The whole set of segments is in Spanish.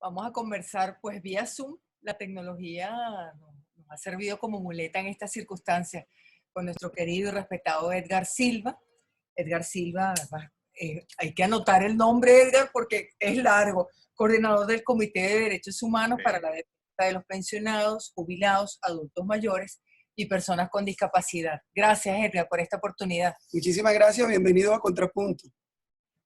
Vamos a conversar pues vía Zoom. La tecnología nos ha servido como muleta en estas circunstancias con nuestro querido y respetado Edgar Silva. Edgar Silva, hay que anotar el nombre Edgar porque es largo, coordinador del Comité de Derechos Humanos para la Defensa de los Pensionados, Jubilados, Adultos Mayores y Personas con Discapacidad. Gracias Edgar por esta oportunidad. Muchísimas gracias, bienvenido a Contrapunto.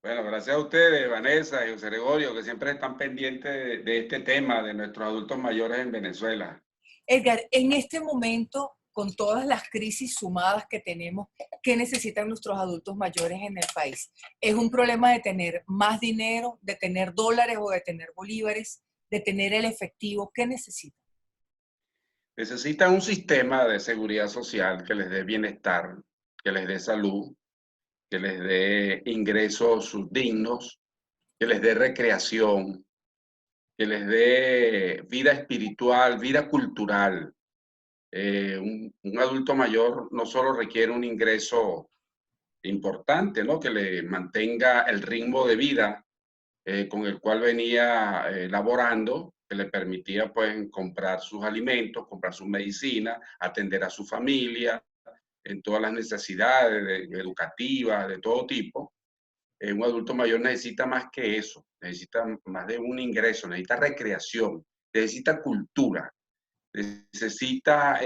Bueno, gracias a ustedes, Vanessa y José Gregorio, que siempre están pendientes de este tema de nuestros adultos mayores en Venezuela. Edgar, en este momento, con todas las crisis sumadas que tenemos, ¿qué necesitan nuestros adultos mayores en el país? ¿Es un problema de tener más dinero, de tener dólares o de tener bolívares, de tener el efectivo? ¿Qué necesitan? Necesitan un sistema de seguridad social que les dé bienestar, que les dé salud, que les dé ingresos dignos, que les dé recreación, que les dé vida espiritual, vida cultural. Un adulto mayor no solo requiere un ingreso importante, ¿no? Que le mantenga el ritmo de vida con el cual venía laborando, que le permitía pues comprar sus alimentos, comprar sus medicinas, atender a su familia en todas las necesidades educativas de todo tipo. Un adulto mayor necesita más que eso, necesita más de un ingreso, necesita recreación, necesita cultura, necesita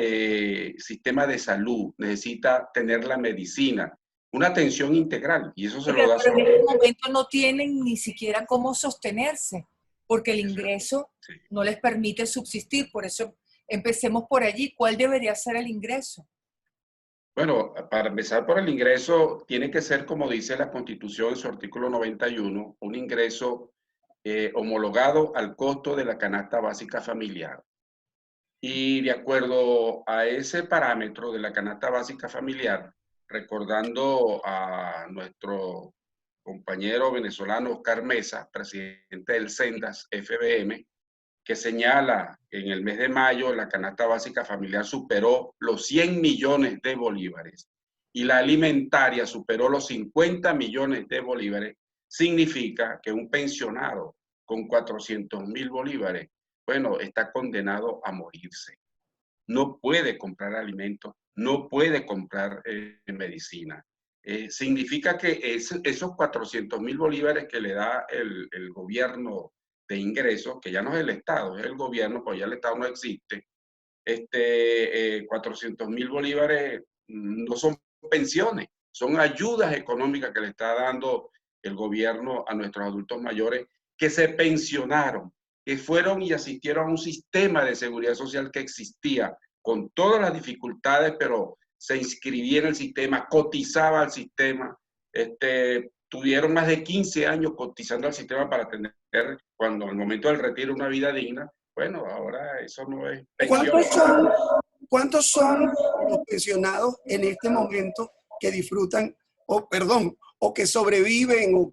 sistema de salud, necesita tener la medicina, una atención integral, y eso se lo Edgar, da pero en solo. este momento no tienen ni siquiera cómo sostenerse, porque el ingreso Sí. no les permite subsistir. Por eso empecemos por allí. ¿Cuál debería ser el ingreso? Bueno, para empezar por el ingreso, tiene que ser, como dice la Constitución en su artículo 91, un ingreso homologado al costo de la canasta básica familiar. Y de acuerdo a ese parámetro de la canasta básica familiar, recordando a nuestro compañero venezolano Oscar Mesa, presidente del Sendas FBM, que señala que en el mes de mayo la canasta básica familiar superó los 100 millones de bolívares y la alimentaria superó los 50 millones de bolívares, significa que un pensionado con 400.000 bolívares, bueno, está condenado a morirse. No puede comprar alimentos, no puede comprar medicina. Significa que esos 400.000 bolívares que le da el gobierno de ingresos, que ya no es el Estado, es el gobierno, pues ya el Estado no existe, 400.000 bolívares no son pensiones, son ayudas económicas que le está dando el gobierno a nuestros adultos mayores que se pensionaron, que fueron y asistieron a un sistema de seguridad social que existía con todas las dificultades, pero se inscribía en el sistema, cotizaba al sistema, tuvieron más de 15 años cotizando al sistema para tener, cuando al momento del retiro, una vida digna. Bueno, ahora eso no es pensión. ¿Cuántos son los pensionados en este momento que disfrutan, o que sobreviven, o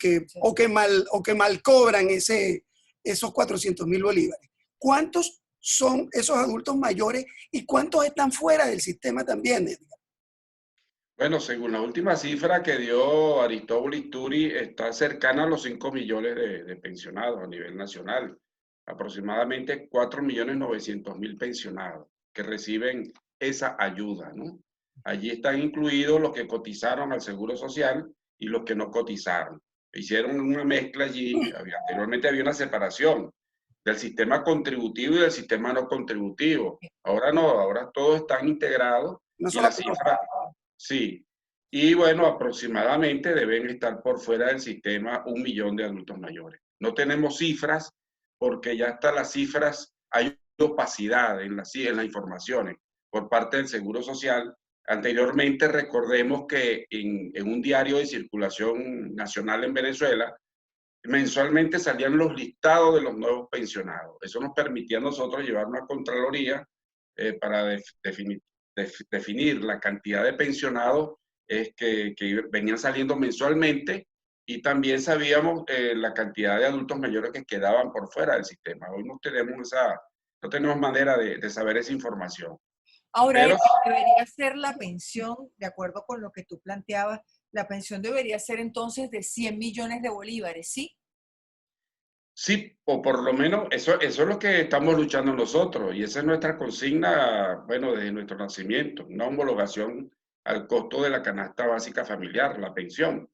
que mal cobran esos 400.000 bolívares? ¿Cuántos son esos adultos mayores y cuántos están fuera del sistema también, Edgar? Bueno, según la última cifra que dio Aristóbulo Isturi, está cercana a los 5 millones de pensionados a nivel nacional. Aproximadamente 4.900.000 pensionados que reciben esa ayuda, ¿no? Allí están incluidos los que cotizaron al Seguro Social y los que no cotizaron. Hicieron una mezcla allí, anteriormente había una separación del sistema contributivo y del sistema no contributivo. Ahora no, ahora todos están integrados Una y sola la persona. cifra, sí. Y bueno, aproximadamente deben estar por fuera del sistema 1 millón de adultos mayores. No tenemos cifras porque ya hasta las cifras hay opacidad en las informaciones por parte del Seguro Social. Anteriormente, recordemos que en un diario de circulación nacional en Venezuela, mensualmente salían los listados de los nuevos pensionados. Eso nos permitía a nosotros llevar una contraloría para definir la cantidad de pensionados que venían saliendo mensualmente, y también sabíamos la cantidad de adultos mayores que quedaban por fuera del sistema. Hoy no tenemos manera de saber esa información. Ahora, Pero debería ser la pensión, de acuerdo con lo que tú planteabas, la pensión debería ser entonces de 100 millones de bolívares, ¿sí? Sí, o por lo menos eso es lo que estamos luchando nosotros y esa es nuestra consigna, bueno, desde nuestro nacimiento, una homologación al costo de la canasta básica familiar, la pensión.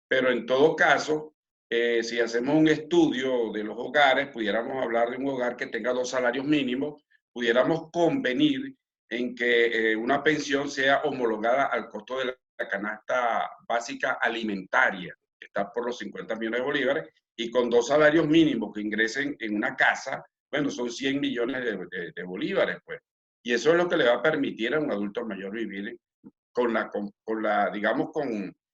Pero en todo caso, si hacemos un estudio de los hogares, pudiéramos hablar de un hogar que tenga 2 salarios mínimos, pudiéramos convenir en que una pensión sea homologada al costo de la canasta básica alimentaria, que está por los 50 millones de bolívares, y con 2 salarios mínimos que ingresen en una casa, bueno, son 100 millones de bolívares, pues. Y eso es lo que le va a permitir a un adulto mayor vivir digamos,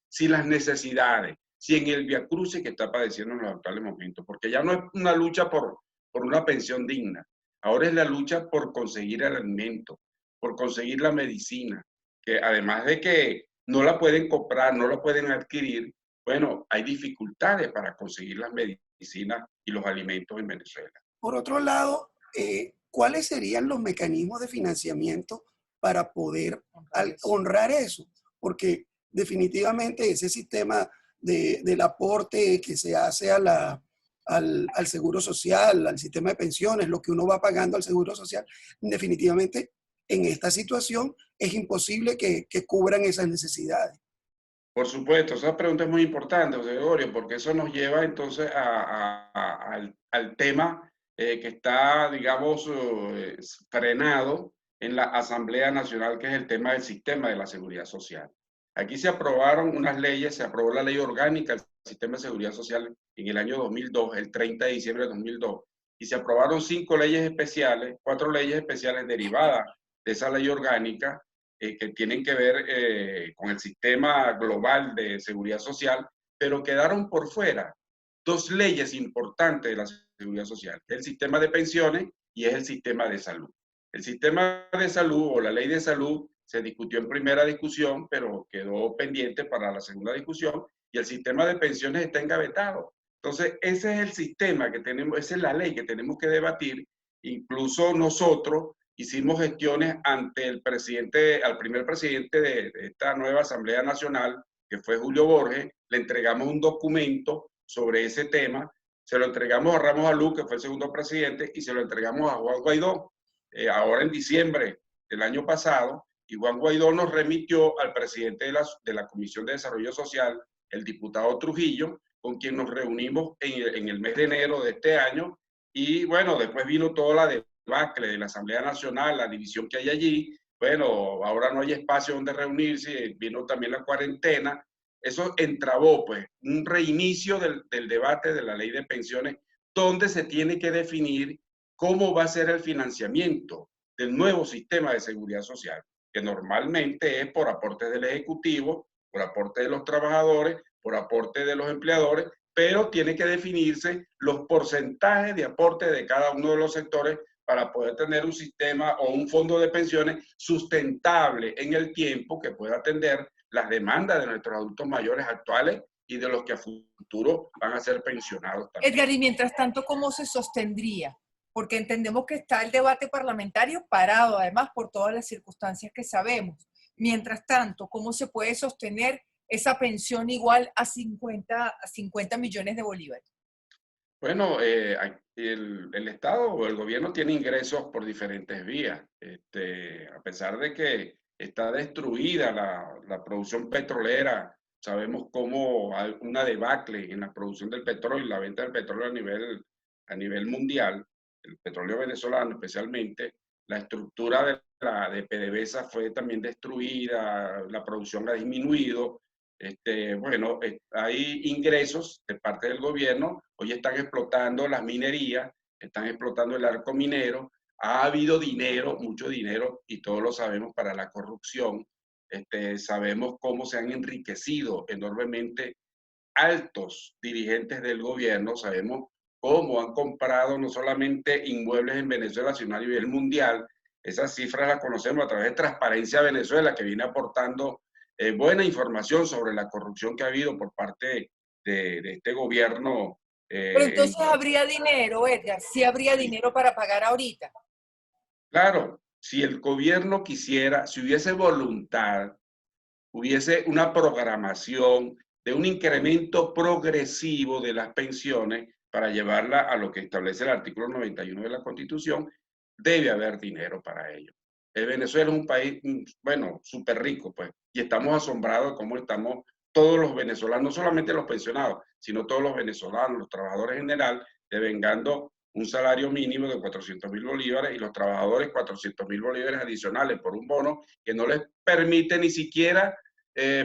sin las necesidades, sin el viacrucis que está padeciendo en los actuales momentos, porque ya no es una lucha por una pensión digna, ahora es la lucha por conseguir el alimento, por conseguir la medicina, que además de que no la pueden comprar, no la pueden adquirir, bueno, hay dificultades para conseguir las medicinas y los alimentos en Venezuela. Por otro lado, ¿cuáles serían los mecanismos de financiamiento para poder honrar eso? Porque definitivamente ese sistema del aporte que se hace al seguro social, al sistema de pensiones, lo que uno va pagando al seguro social, definitivamente en esta situación es imposible que cubran esas necesidades. Por supuesto, esa pregunta es muy importante, José Gregorio, porque eso nos lleva entonces al tema que está, digamos, frenado en la Asamblea Nacional, que es el tema del sistema de la seguridad social. Aquí se aprobaron unas leyes, se aprobó la ley orgánica del sistema de seguridad social en el año 2002, el 30 de diciembre de 2002, y se aprobaron 5 leyes especiales, 4 leyes especiales derivadas de esa ley orgánica, que tienen que ver con el sistema global de seguridad social, pero quedaron por fuera 2 leyes importantes de la seguridad social, que es el sistema de pensiones y es el sistema de salud. El sistema de salud o la ley de salud se discutió en primera discusión, pero quedó pendiente para la segunda discusión, y el sistema de pensiones está engavetado. Entonces, ese es el sistema que tenemos, esa es la ley que tenemos que debatir. Incluso nosotros hicimos gestiones ante el presidente, al primer presidente de esta nueva Asamblea Nacional, que fue Julio Borges, le entregamos un documento sobre ese tema, se lo entregamos a Ramos Alú, que fue el segundo presidente, y se lo entregamos a Juan Guaidó, ahora en diciembre del año pasado, y Juan Guaidó nos remitió al presidente de la Comisión de Desarrollo Social, el diputado Trujillo, con quien nos reunimos en el mes de enero de este año, y bueno, después vino toda la debacle de la Asamblea Nacional, la división que hay allí. Bueno, ahora no hay espacio donde reunirse, vino también la cuarentena. Eso entravó pues un reinicio del debate de la ley de pensiones, donde se tiene que definir cómo va a ser el financiamiento del nuevo sistema de seguridad social, que normalmente es por aportes del Ejecutivo, por aporte de los trabajadores, por aporte de los empleadores, pero tiene que definirse los porcentajes de aporte de cada uno de los sectores para poder tener un sistema o un fondo de pensiones sustentable en el tiempo que pueda atender las demandas de nuestros adultos mayores actuales y de los que a futuro van a ser pensionados también. Edgar, y mientras tanto, ¿cómo se sostendría? Porque entendemos que está el debate parlamentario parado, además, por todas las circunstancias que sabemos. Mientras tanto, ¿cómo se puede sostener esa pensión igual a 50 millones de bolívares? Bueno, el Estado o el gobierno tiene ingresos por diferentes vías. A pesar de que está destruida la producción petrolera, sabemos cómo hay una debacle en la producción del petróleo y la venta del petróleo a nivel mundial, el petróleo venezolano especialmente, la estructura de PDVSA fue también destruida, la producción ha disminuido. Bueno, hay ingresos de parte del gobierno, hoy están explotando las minerías, están explotando el arco minero, ha habido dinero, mucho dinero, y todos lo sabemos, para la corrupción. Sabemos cómo se han enriquecido enormemente altos dirigentes del gobierno, sabemos cómo han comprado no solamente inmuebles en Venezuela, sino a nivel mundial. Esas cifras las conocemos a través de Transparencia Venezuela, que viene aportando buena información sobre la corrupción que ha habido por parte de este gobierno. Pero entonces habría dinero, Edgar, sí habría dinero para pagar ahorita. Claro, si el gobierno quisiera, si hubiese voluntad, hubiese una programación de un incremento progresivo de las pensiones para llevarla a lo que establece el artículo 91 de la Constitución, debe haber dinero para ello. Venezuela es un país, bueno, súper rico, pues, y estamos asombrados de cómo estamos todos los venezolanos, no solamente los pensionados, sino todos los venezolanos, los trabajadores en general, devengando un salario mínimo de 400.000 bolívares y los trabajadores 400.000 bolívares adicionales por un bono que no les permite ni siquiera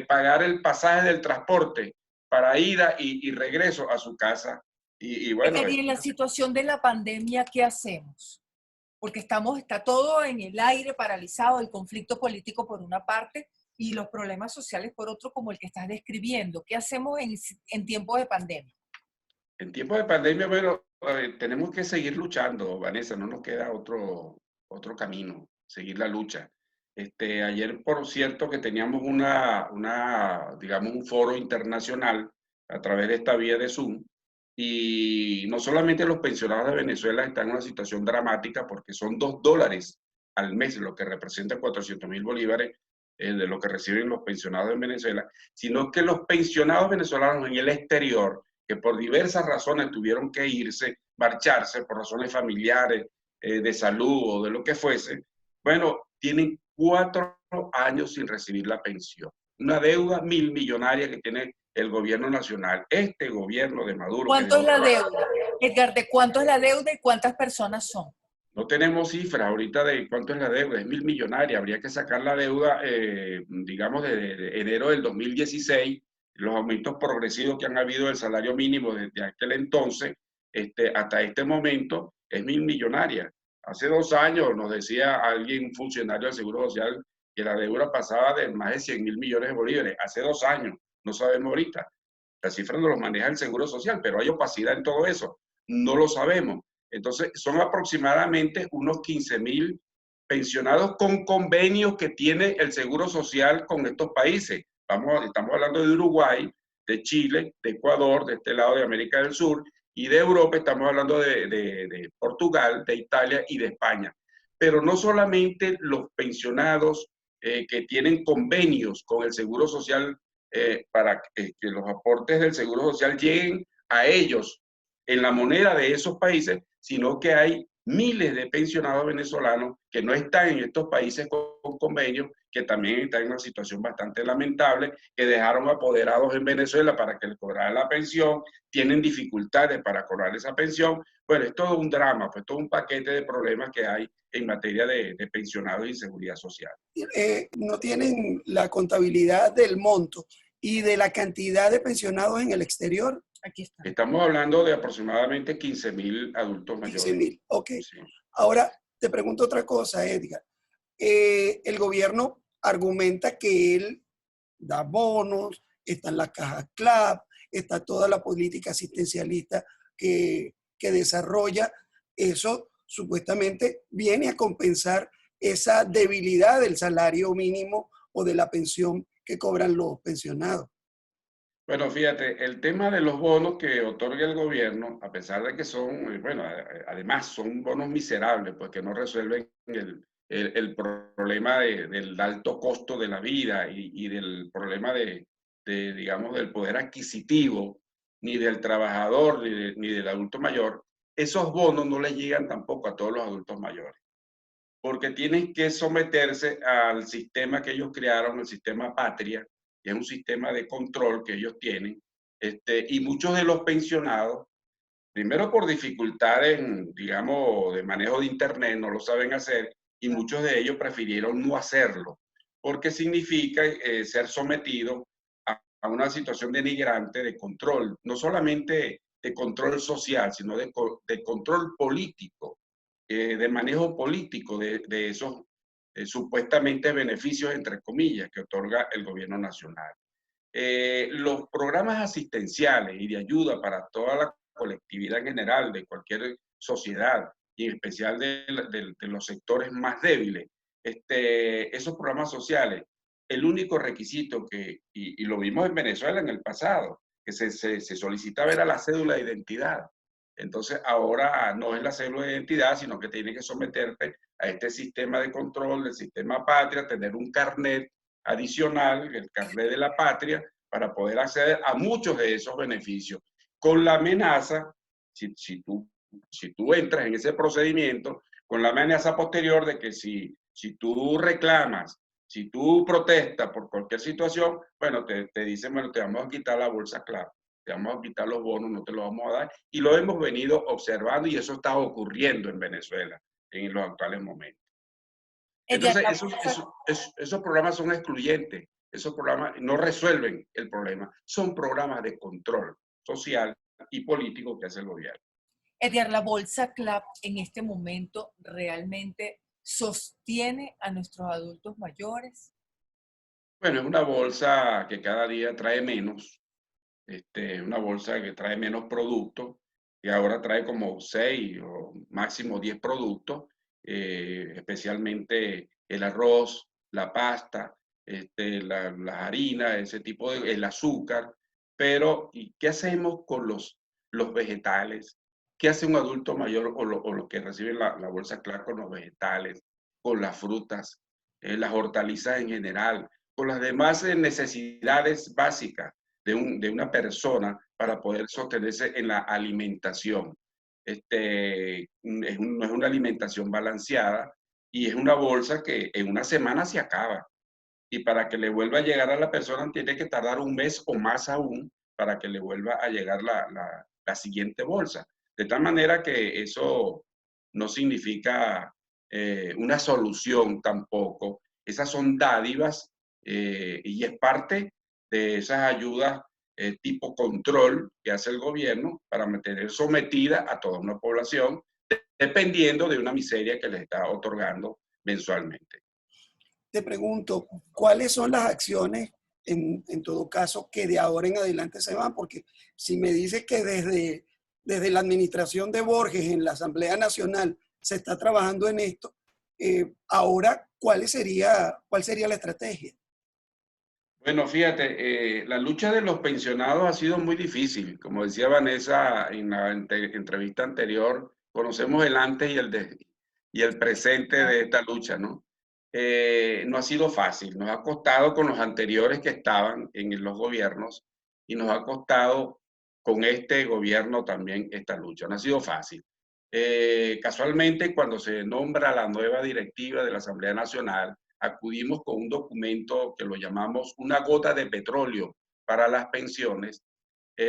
pagar el pasaje del transporte para ida y regreso a su casa. Y bueno, Y en la situación de la pandemia, ¿qué hacemos? Porque está todo en el aire, paralizado, el conflicto político por una parte y los problemas sociales por otro, como el que estás describiendo. ¿Qué hacemos en tiempos de pandemia? En tiempos de pandemia, bueno, tenemos que seguir luchando, Vanessa, no nos queda otro camino, seguir la lucha. Ayer, por cierto, que teníamos digamos, un foro internacional a través de esta vía de Zoom, y no solamente los pensionados de Venezuela están en una situación dramática porque son $2 al mes, lo que representa 400.000 bolívares de lo que reciben los pensionados en Venezuela, sino que los pensionados venezolanos en el exterior, que por diversas razones tuvieron que irse, marcharse, por razones familiares, de salud o de lo que fuese, bueno, tienen 4 años sin recibir la pensión. Una deuda millonaria que tiene el gobierno nacional, este gobierno de Maduro. ¿Cuánto es la deuda? Edgar, ¿de cuánto es la deuda y cuántas personas son? No tenemos cifras ahorita de cuánto es la deuda, es millonaria. Habría que sacar la deuda, digamos, de enero del 2016, los aumentos progresivos que han habido del salario mínimo desde aquel entonces hasta este momento, es millonaria. Hace 2 años nos decía alguien, un funcionario del Seguro Social, que la deuda pasaba de más de 100.000 millones de bolívares. Hace 2 años, no sabemos ahorita. La cifra no lo maneja el Seguro Social, pero hay opacidad en todo eso. No lo sabemos. Entonces, son aproximadamente unos 15.000 pensionados con convenios que tiene el Seguro Social con estos países. Estamos hablando de Uruguay, de Chile, de Ecuador, de este lado de América del Sur, y de Europa estamos hablando de Portugal, de Italia y de España. Pero no solamente los pensionados que tienen convenios con el Seguro Social para que los aportes del Seguro Social lleguen a ellos en la moneda de esos países, sino que hay miles de pensionados venezolanos que no están en estos países con convenios, que también están en una situación bastante lamentable, que dejaron apoderados en Venezuela para que les cobraran la pensión, tienen dificultades para cobrar esa pensión. Bueno, es todo un drama, pues todo un paquete de problemas que hay en materia de pensionados y seguridad social. No tienen la contabilidad del monto y de la cantidad de pensionados en el exterior. Aquí está. Estamos hablando de aproximadamente 15.000 adultos mayores. 15.000, ok. Sí. Ahora, te pregunto otra cosa, Edgar. El gobierno argumenta que él da bonos, está en la caja CLAP, está toda la política asistencialista que desarrolla. Eso supuestamente viene a compensar esa debilidad del salario mínimo o de la pensión que cobran los pensionados. Bueno, fíjate, el tema de los bonos que otorga el gobierno, a pesar de que son, bueno, además son bonos miserables, pues que no resuelven el problema del alto costo de la vida y del problema digamos, del poder adquisitivo, ni del trabajador, ni del adulto mayor, esos bonos no les llegan tampoco a todos los adultos mayores, porque tienen que someterse al sistema que ellos crearon, el sistema Patria, que es un sistema de control que ellos tienen, y muchos de los pensionados, primero por dificultades, digamos, de manejo de Internet, no lo saben hacer, y muchos de ellos prefirieron no hacerlo, porque significa ser sometido a una situación denigrante de control, no solamente de control social, sino de control político, de manejo político de esos supuestamente beneficios, entre comillas, que otorga el gobierno nacional. Los programas asistenciales y de ayuda para toda la colectividad en general, de cualquier sociedad, y en especial de los sectores más débiles, esos programas sociales, el único requisito y lo vimos en Venezuela en el pasado, que se solicitaba era la cédula de identidad. Entonces ahora no es la cédula de identidad, sino que tiene que someterte a este sistema de control del sistema Patria, tener un carnet adicional, el carnet de la patria, para poder acceder a muchos de esos beneficios, con la amenaza, si tú entras en ese procedimiento con la amenaza posterior de que si tú reclamas, si tú protestas por cualquier situación, bueno, te dicen, bueno, te vamos a quitar la bolsa CLAP, te vamos a quitar los bonos, no te los vamos a dar. Y lo hemos venido observando y eso está ocurriendo en Venezuela en los actuales momentos. Edgar, Entonces, esos programas son excluyentes. Esos programas no resuelven el problema. Son programas de control social y político que hace el gobierno. Edgar, la bolsa CLAP en este momento realmente sostiene a nuestros adultos mayores. Bueno, es una bolsa que cada día trae menos, una bolsa que trae menos productos, y ahora trae como 6 o máximo 10 productos, especialmente el arroz, la pasta, las harinas, ese tipo de, el azúcar. Pero, ¿y qué hacemos con los vegetales? ¿Qué hace un adulto mayor o lo que recibe la bolsa CLAC con los vegetales, con las frutas, las hortalizas en general, con las demás necesidades básicas de una persona para poder sostenerse en la alimentación? No es una alimentación balanceada y es una bolsa que en una semana se acaba. Y para que le vuelva a llegar a la persona tiene que tardar un mes o más aún para que le vuelva a llegar la siguiente bolsa. De tal manera que eso no significa una solución tampoco. Esas son dádivas y es parte de esas ayudas tipo control que hace el gobierno para mantener sometida a toda una población dependiendo de una miseria que les está otorgando mensualmente. Te pregunto, ¿cuáles son las acciones, en todo caso, que de ahora en adelante se van? Porque si me dices que desde la administración de Borges en la Asamblea Nacional se está trabajando en esto, ahora, ¿cuál sería la estrategia? Bueno, fíjate, la lucha de los pensionados ha sido muy difícil. Como decía Vanessa en la entrevista anterior, conocemos el antes y el presente de esta lucha, ¿no? No ha sido fácil, nos ha costado con los anteriores que estaban en los gobiernos y nos ha costado con este gobierno también esta lucha. No ha sido fácil. Casualmente, cuando se nombra la nueva directiva de la Asamblea Nacional, acudimos con un documento que lo llamamos una gota de petróleo para las pensiones,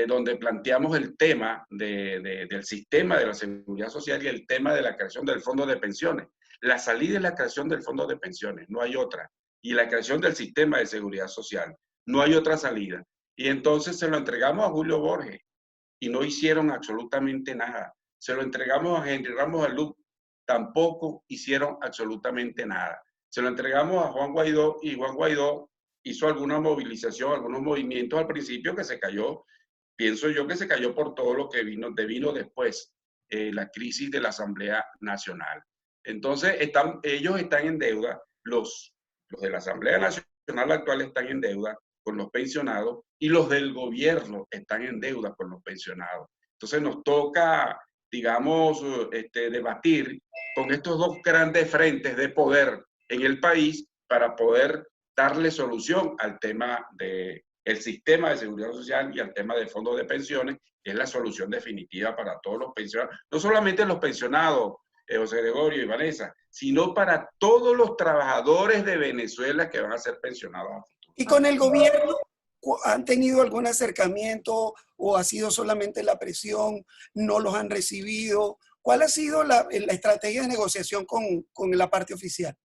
donde planteamos el tema del sistema de la seguridad social y el tema de la creación del fondo de pensiones. La salida es la creación del fondo de pensiones, no hay otra. Y la creación del sistema de seguridad social, no hay otra salida. Y entonces se lo entregamos a Julio Borges y no hicieron absolutamente nada. Se lo entregamos a Henry Ramos Alú, tampoco hicieron absolutamente nada. Se lo entregamos a Juan Guaidó y Juan Guaidó hizo alguna movilización, algunos movimientos al principio que se cayó. Pienso yo que se cayó por todo lo que vino después, la crisis de la Asamblea Nacional. Entonces, ellos están en deuda, los de la Asamblea Nacional actual están en deuda con los pensionados y los del gobierno están en deuda con los pensionados. Entonces nos toca, digamos, debatir con estos dos grandes frentes de poder en el país para poder darle solución al tema del sistema de seguridad social y al tema del fondo de pensiones, que es la solución definitiva para todos los pensionados, no solamente los pensionados, José Gregorio y Vanessa, sino para todos los trabajadores de Venezuela que van a ser pensionados a futuro. ¿Y con el gobierno han tenido algún acercamiento o ha sido solamente la presión? ¿No los han recibido? ¿Cuál ha sido la estrategia de negociación con la parte oficial?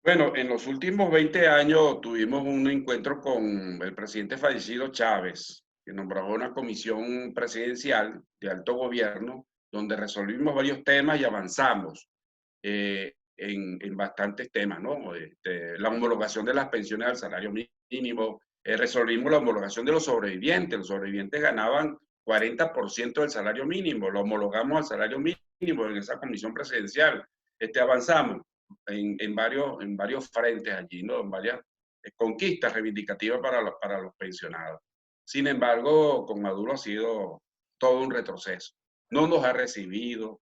Bueno, en los últimos 20 años tuvimos un encuentro con el presidente fallecido Chávez, que nombró una comisión presidencial de alto gobierno, donde resolvimos varios temas y avanzamos en bastantes temas, ¿no? La homologación de las pensiones al salario mínimo, resolvimos la homologación de los sobrevivientes ganaban 40% del salario mínimo, lo homologamos al salario mínimo en esa comisión presidencial, avanzamos en varios frentes allí, ¿no? En varias conquistas reivindicativas para los pensionados. Sin embargo, con Maduro ha sido todo un retroceso. No nos ha recibido,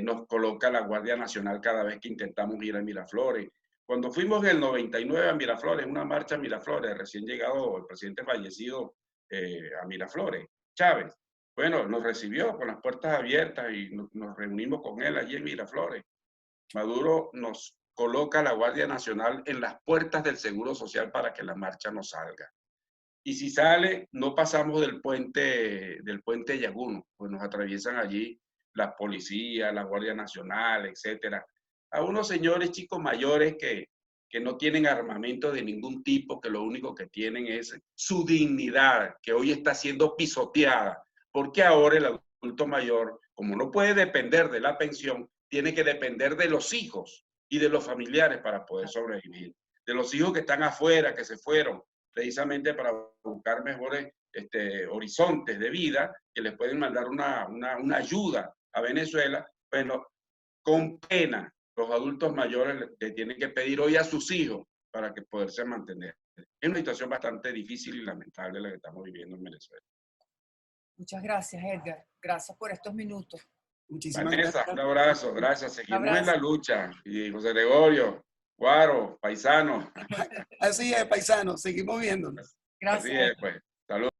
nos coloca la Guardia Nacional cada vez que intentamos ir a Miraflores. Cuando fuimos en el 99 a Miraflores, una marcha a Miraflores, recién llegado el presidente fallecido a Miraflores, Chávez, bueno, nos recibió con las puertas abiertas y nos reunimos con él allí en Miraflores. Maduro nos coloca a la Guardia Nacional en las puertas del Seguro Social para que la marcha no salga. Y si sale, no pasamos del puente Yaguno, pues nos atraviesan allí la policía, la Guardia Nacional, etcétera. A unos señores chicos mayores que no tienen armamento de ningún tipo, que lo único que tienen es su dignidad, que hoy está siendo pisoteada, porque ahora el adulto mayor, como no puede depender de la pensión, tiene que depender de los hijos y de los familiares para poder sobrevivir. De los hijos que están afuera, que se fueron, precisamente para buscar mejores horizontes de vida, que les pueden mandar una ayuda a Venezuela. Bueno, con pena, los adultos mayores le tienen que pedir hoy a sus hijos para que poderse mantener. Es una situación bastante difícil y lamentable la que estamos viviendo en Venezuela. Muchas gracias, Edgar. Gracias por estos minutos. Muchísimas Vanessa, gracias. un abrazo, gracias. Seguimos abrazo. en la lucha. Y José Gregorio, Guaro, paisano. Así es, paisano, seguimos viéndonos. Gracias. Así es, pues. Saludos.